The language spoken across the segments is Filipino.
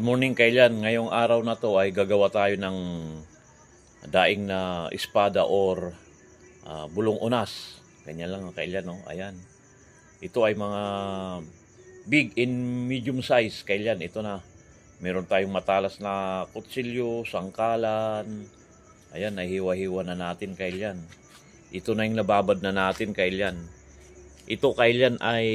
morning kailan. Ngayong araw na to ay gagawa tayo ng daing na espada or bulong unas. Ganyan lang kailan, no? Ayan. Ito ay mga big and medium size kailan. Ito na. Meron tayong matalas na kutsilyo, sangkalan. Ayan, nahiwa-hiwa na natin kailan. Ito na yung nababad na natin kailan. Ito kailan ay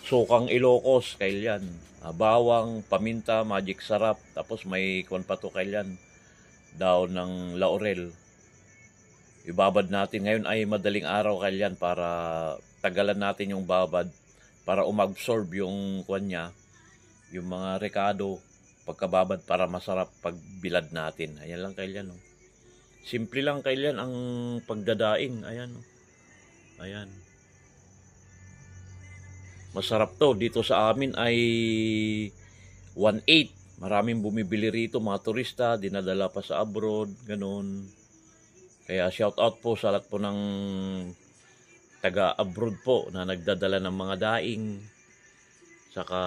sukang Ilocos kailan. Bawang, paminta, magic sarap, tapos may kwan pa to kailan. Daon ng laurel. Ibabad natin ngayon ay madaling araw kailan para tagalan natin yung babad para umabsorb yung kwan niya, yung mga rekado pagkababad para masarap pagbilad natin. Ayan lang kailan, no? Simple lang kailan ang pagdadaing. Ayan, no? Ayan. Masarap to. Dito sa amin ay 1/8. Maraming bumibili rito, mga turista, dinadala pa sa abroad, ganun. Kaya shout out po sa lahat po ng taga-abroad po na nagdadala ng mga daing. Saka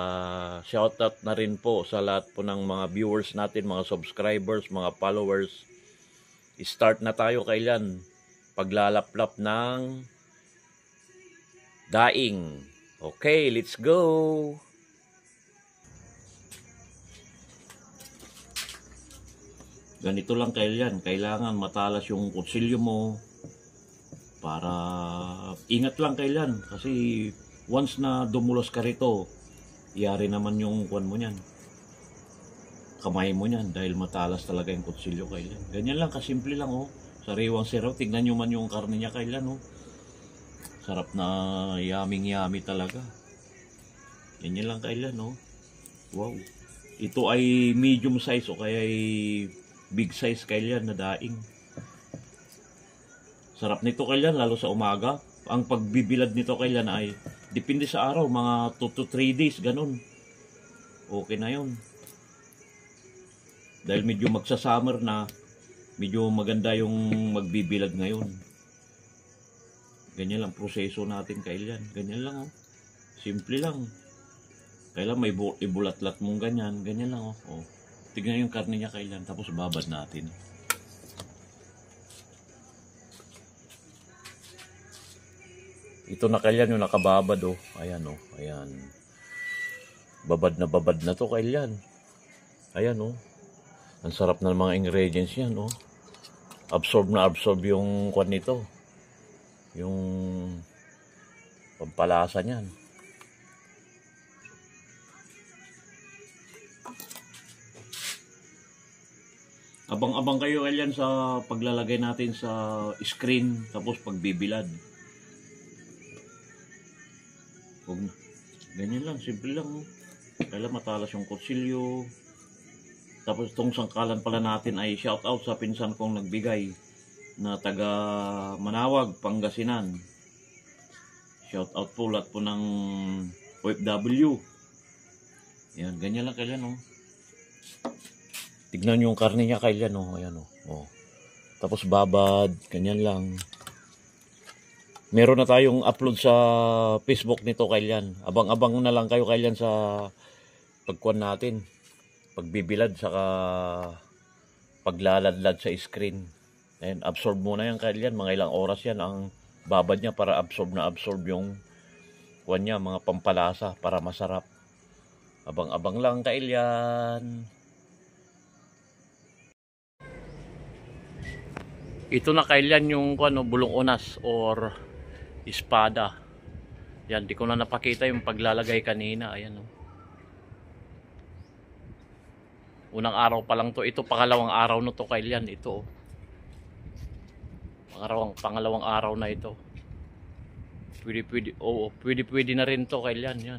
shout out na rin po sa lahat po ng mga viewers natin, mga subscribers, mga followers. Start na tayo kailan paglalaplap ng daing. Okay, let's go! Ganito lang kailan. Kailangan matalas yung kutsilyo mo para ingat lang kailan. Kasi once na dumulos ka rito, iyari naman yung kwan mo niyan. Kamay mo niyan dahil matalas talaga yung kutsilyo kailan. Ganyan lang, kasimple lang, oh. Sariwang siraw. Tignan nyo man yung karne niya kailan, oh. Sarap na yummy talaga. Ganyan lang kailan, no? Wow. Ito ay medium size o kaya ay big size kailan na daing. Sarap nito kailan, lalo sa umaga. Ang pagbibilad nito kailan ay depende sa araw, mga 2 to 3 days, ganun. Okay na yun. Dahil medyo magsa-summer na, medyo maganda yung magbibilad ngayon. Ganyan lang proseso natin kailan. Ganyan lang, oh. Simple lang. Kailan may ibulat-lat mong ganyan. Ganyan lang, oh. Oh. Tignan yung karne niya kailan. Tapos babad natin. Ito na kailan yung nakababad, oh. Ayan, oh. Ayan. Babad na to kailan. Ayan, oh. Ang sarap na ng mga ingredients yan, oh. Absorb na absorb yung kwan nito. Yung pampalasa niyan. Abang-abang kayo kailan sa paglalagay natin sa screen tapos pagbibilad. Huwag na. Ganyan lang, simple lang. Oh. Kailan matalas yung kutsilyo. Tapos itong sangkalan pala natin ay shout out sa pinsan kong nagbigay na taga Manawag, Pangasinan. Shout out po lahat po ng OFW. Yan, ganyan lang kailan, oh. Tignan yung karne niya kailan, oh. Ayan, oh. Oh. Tapos babad, ganyan lang. Meron na tayong upload sa Facebook nito kailan. Abang-abang na lang kayo kailan sa pagkuhan natin. Pagbibilad, saka paglaladlad sa screen. Ayan, absorb muna yan kailan. Mga ilang oras yan ang babad niya para absorb na absorb yung kuwan niya, mga pampalasa para masarap. Abang-abang lang kailan. Ito na kailan yung kuwan, bulong unas or espada. Yan, di ko na napakita yung paglalagay kanina. Ayan, oh. Unang araw pa lang to. Ito pangalawang araw na to kailan. Ito, oh. Pangalawang araw na ito. Pwede na rin to kailan. Yan.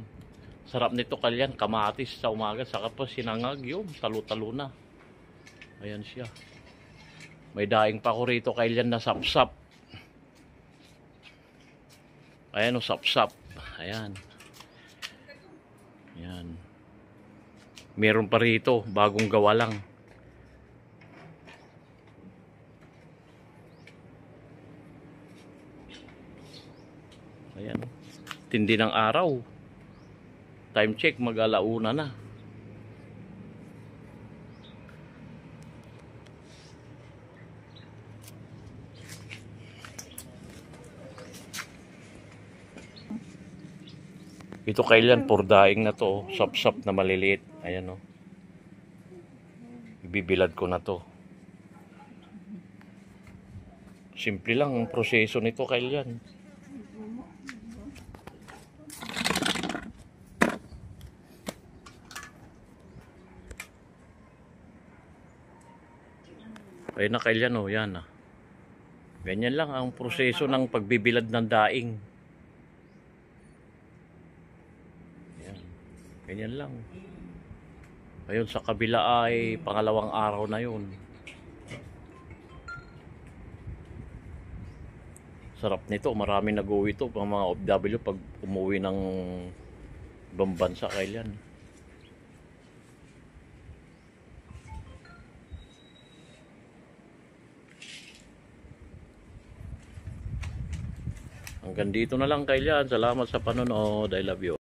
Sarap nito kailan. Kamatis sa umaga. Saka po sinangag yun. Talo-talo na. Ayan siya. May daing pa ko rito kailan na sapsap. Ayan, o, sapsap. Ayan. Ayan. Meron pa rito. Bagong gawa lang. Ayan. Tindi ng araw. Time check, mag-alauna na. Ito kailan, pur daing na to. Sap-sap na maliliit. Ayan o. Ibibilad ko na to. Simple lang ang proseso nito kailan. Ayun na kailan o. Yan ah. Ganyan lang ang proseso ng pagbibilad ng daing. Yan. Ganyan lang. Ayun sa kabila ay pangalawang araw na yun. Sarap nito. Marami nag-uwi ito. Pang mga OFW pag umuwi ng ibang bansa kailan. Hanggang dito na lang kailan. Salamat sa panonood. I love you.